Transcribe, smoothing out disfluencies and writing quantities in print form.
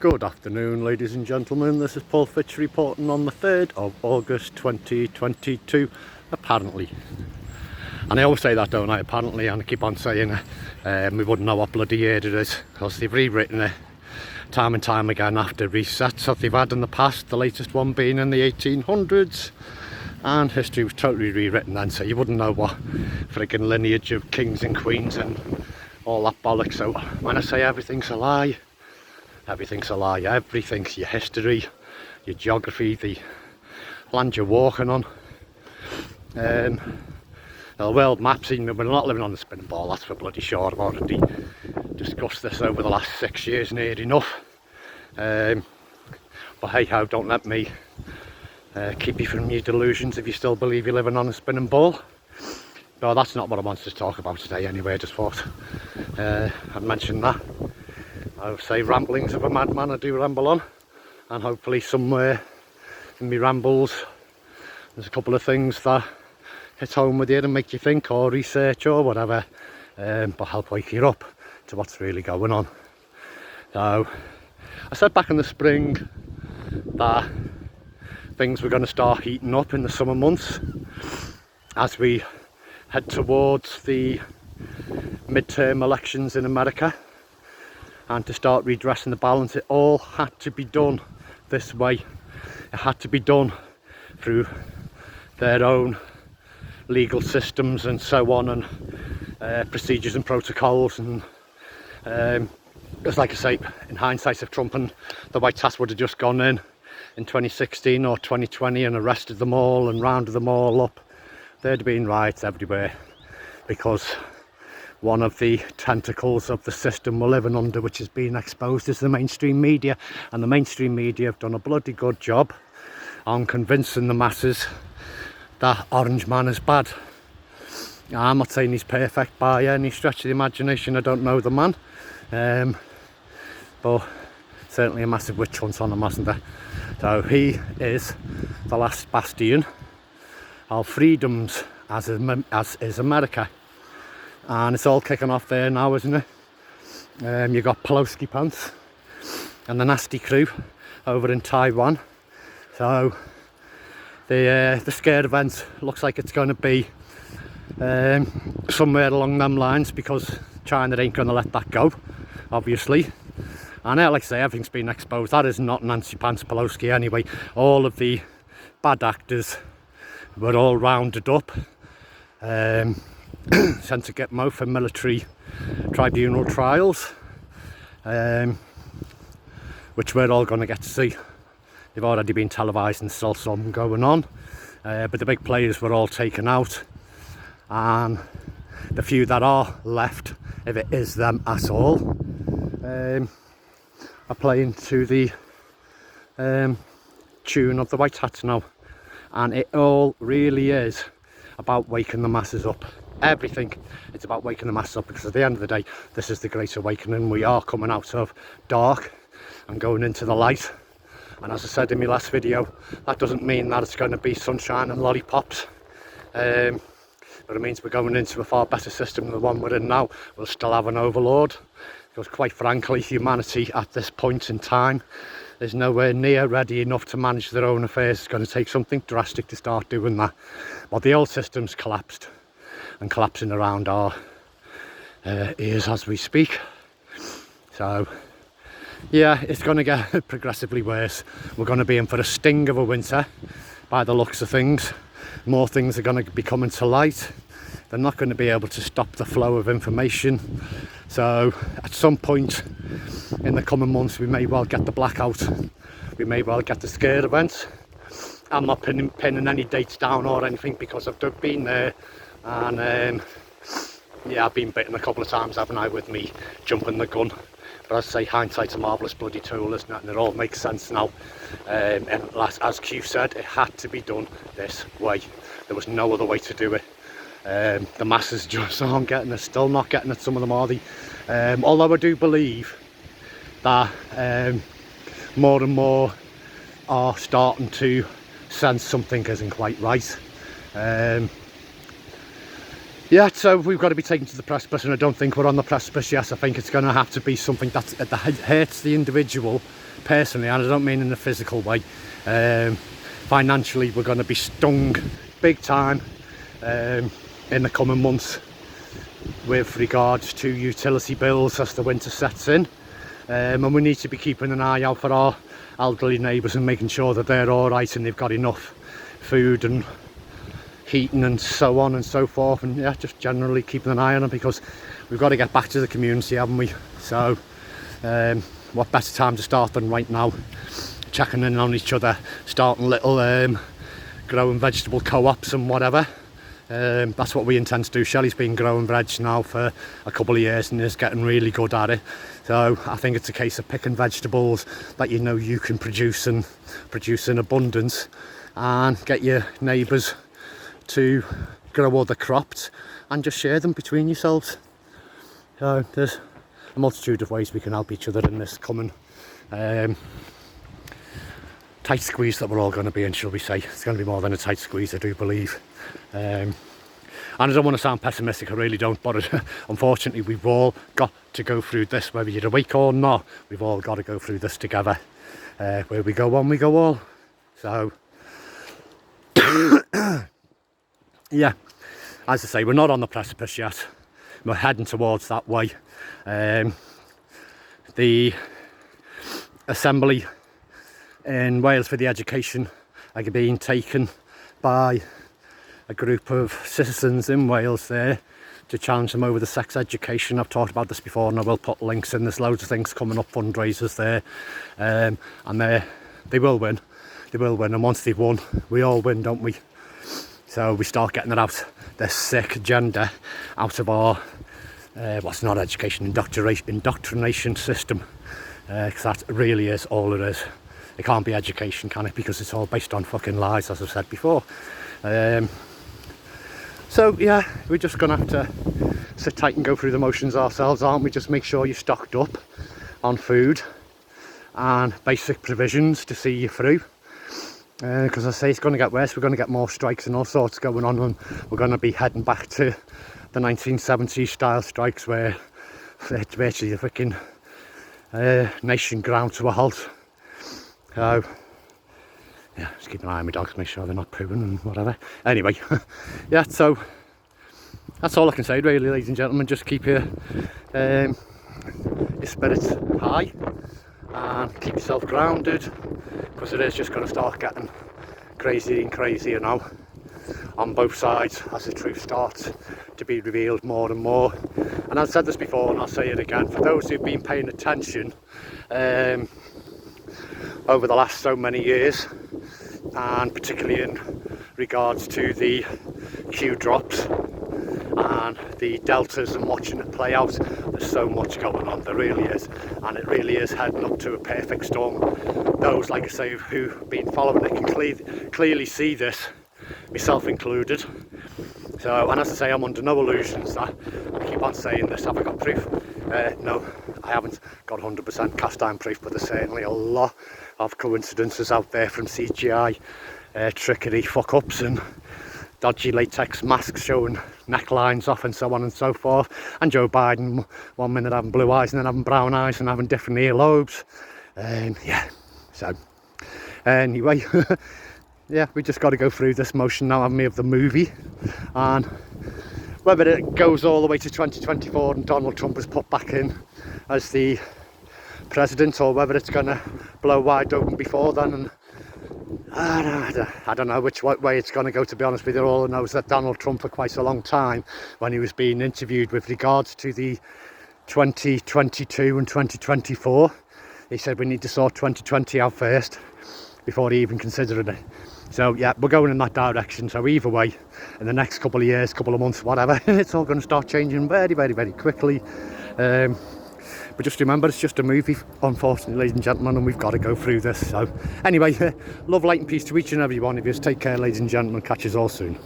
Good afternoon, ladies and gentlemen. This is Paul Fitch reporting on the 3rd of August 2022, apparently. And I always say that, don't I? Apparently, and I keep on saying it. We wouldn't know what bloody year it is, because they've rewritten it time and time again after resets that they've had in the past, the latest one being in the 1800s. And history was totally rewritten then, so you wouldn't know what friggin' lineage of kings and queens and all that bollocks. So when I say everything's a lie, everything's a lie. Everything's your history, your geography, the land you're walking on. The world maps, even we're not living on the spinning ball, that's for bloody sure. I've already discussed this over the last 6 years near enough. But hey ho, don't let me keep you from your delusions if you still believe you're living on a spinning ball. No, that's not what I wanted to talk about today anyway. I just thought I'd mention that. I would say ramblings of a madman. I do ramble on, and hopefully somewhere in my rambles there's a couple of things that hit home with you and make you think or research or whatever, but help wake you up to what's really going on. So I said back in the spring that things were going to start heating up in the summer months as we head towards the midterm elections in America, and to start redressing the balance. It all had to be done this way. It had to be done through their own legal systems and so on, and procedures and protocols. And just like I say, in hindsight, if Trump and the White House would have just gone in 2016 or 2020 and arrested them all and rounded them all up, there'd have been riots everywhere, because one of the tentacles of the system we're living under, which is being exposed, is the mainstream media. And the mainstream media have done a bloody good job on convincing the masses that Orange Man is bad. Now, I'm not saying he's perfect by any stretch of the imagination. I don't know the man, but certainly a massive witch hunt on him, hasn't there? So he is the last bastion of freedoms, as is America. And it's all kicking off there now, isn't it? You've got Pelosi Pants and the nasty crew over in Taiwan. So the scare event looks like it's going to be somewhere along them lines, because China ain't going to let that go, obviously. And like I say, everything's been exposed. That is not Nancy Pants Pelosi anyway. All of the bad actors were all rounded up, sent to Gitmo for military tribunal trials, which we're all going to get to see. They've already been televised and still some going on, but the big players were all taken out, and the few that are left, if it is them at all, are playing to the tune of the White Hats now. And it all really is about waking the masses up. Everything, it's about waking the masses up, because at the end of the day, this is the Great Awakening. We are coming out of dark and going into the light. And as I said in my last video, that doesn't mean that it's going to be sunshine and lollipops, but it means we're going into a far better system than the one we're in now. We'll still have an overlord, because quite frankly, humanity at this point in time is nowhere near ready enough to manage their own affairs. It's going to take something drastic to start doing that. Well, the old system's collapsed and collapsing around our ears as we speak. So yeah, it's going to get progressively worse. We're going to be in for a sting of a winter by the looks of things. More things are going to be coming to light. They're not going to be able to stop the flow of information. So at some point in the coming months, we may well get the blackout. We may well get the scare events. I'm not pinning any dates down or anything, because I've been there, and yeah, I've been bitten a couple of times, haven't I, with me jumping the gun. But as I say, hindsight's a marvellous bloody tool, isn't it? And it all makes sense now. And as Q said, it had to be done this way. There was no other way to do it. The masses just aren't getting it, still not getting it. Some of them are. Although I do believe that more and more are starting to sense something isn't quite right. Yeah, so we've got to be taken to the precipice, and I don't think we're on the precipice yet. I think it's going to have to be something that hurts the individual personally, and I don't mean in a physical way. Financially, we're going to be stung big time in the coming months with regards to utility bills as the winter sets in, and we need to be keeping an eye out for our elderly neighbours and making sure that they're all right and they've got enough food and heating and so on and so forth, and yeah, just generally keeping an eye on them, because we've got to get back to the community, haven't we? So what better time to start than right now, checking in on each other, starting little growing vegetable co-ops and whatever. That's what we intend to do. Shelley's been growing veg now for a couple of years and is getting really good at it. So I think it's a case of picking vegetables that you know you can produce in abundance, and get your neighbours to grow other crops and just share them between yourselves. So there's a multitude of ways we can help each other in this coming tight squeeze that we're all going to be in, shall we say. It's going to be more than a tight squeeze, I do believe. And I don't want to sound pessimistic, I really don't, but unfortunately we've all got to go through this, whether you're awake or not. We've all got to go through this together. Where we go one, we go all. So yeah, as I say, we're not on the precipice yet. We're heading towards that way. The assembly in Wales for the education are being taken by a group of citizens in Wales there to challenge them over the sex education. I've talked about this before, and I will put links in. There's loads of things coming up, fundraisers there, and they will win. They will win, and once they've won, we all win, don't we? So we start getting it out, this sick agenda, out of our what's not education, indoctrination system, because that really is all it is. It can't be education, can it? Because it's all based on fucking lies, as I've said before. So yeah, we're just gonna have to sit tight and go through the motions ourselves, aren't we? Just make sure you're stocked up on food and basic provisions to see you through. Because I say it's going to get worse. We're going to get more strikes and all sorts going on, and we're going to be heading back to the 1970s style strikes where it's virtually a freaking nation ground to a halt. So yeah, just keep an eye on my dogs, make sure they're not pooing and whatever. Anyway, yeah, so that's all I can say really, ladies and gentlemen. Just keep your spirits high and keep yourself grounded, because it is just going to start getting crazier and crazier now on both sides as the truth starts to be revealed more and more. And I've said this before and I'll say it again, for those who've been paying attention over the last so many years, and particularly in regards to the Q drops and the deltas and watching it play out, there's so much going on, there really is, and it really is heading up to a perfect storm. Those, like I say, who've been following it can clearly see this, myself included. So, and as I say, I'm under no illusions that I keep on saying this. Have I got proof? No, I haven't got 100% cast iron proof, but there's certainly a lot of coincidences out there, from CGI trickery, fuck-ups and dodgy latex masks showing necklines off and so on and so forth, and Joe Biden one minute having blue eyes and then having brown eyes and having different earlobes. Yeah, so anyway, yeah, we just got to go through this motion now, haven't we, of the movie, and whether it goes all the way to 2024 and Donald Trump is put back in as the president, or whether it's going to blow wide open before then. And I don't know which way it's going to go, to be honest with you. All I know is that Donald Trump, for quite a long time, when he was being interviewed with regards to the 2022 and 2024, he said we need to sort 2020 out first before he even considered it. So yeah, we're going in that direction. So either way, in the next couple of years, couple of months, whatever, it's all going to start changing very, very, very quickly. But just remember, it's just a movie, unfortunately, ladies and gentlemen, and we've got to go through this. So anyway, love, light and peace to each and every one of you. Take care, ladies and gentlemen. Catch us all soon.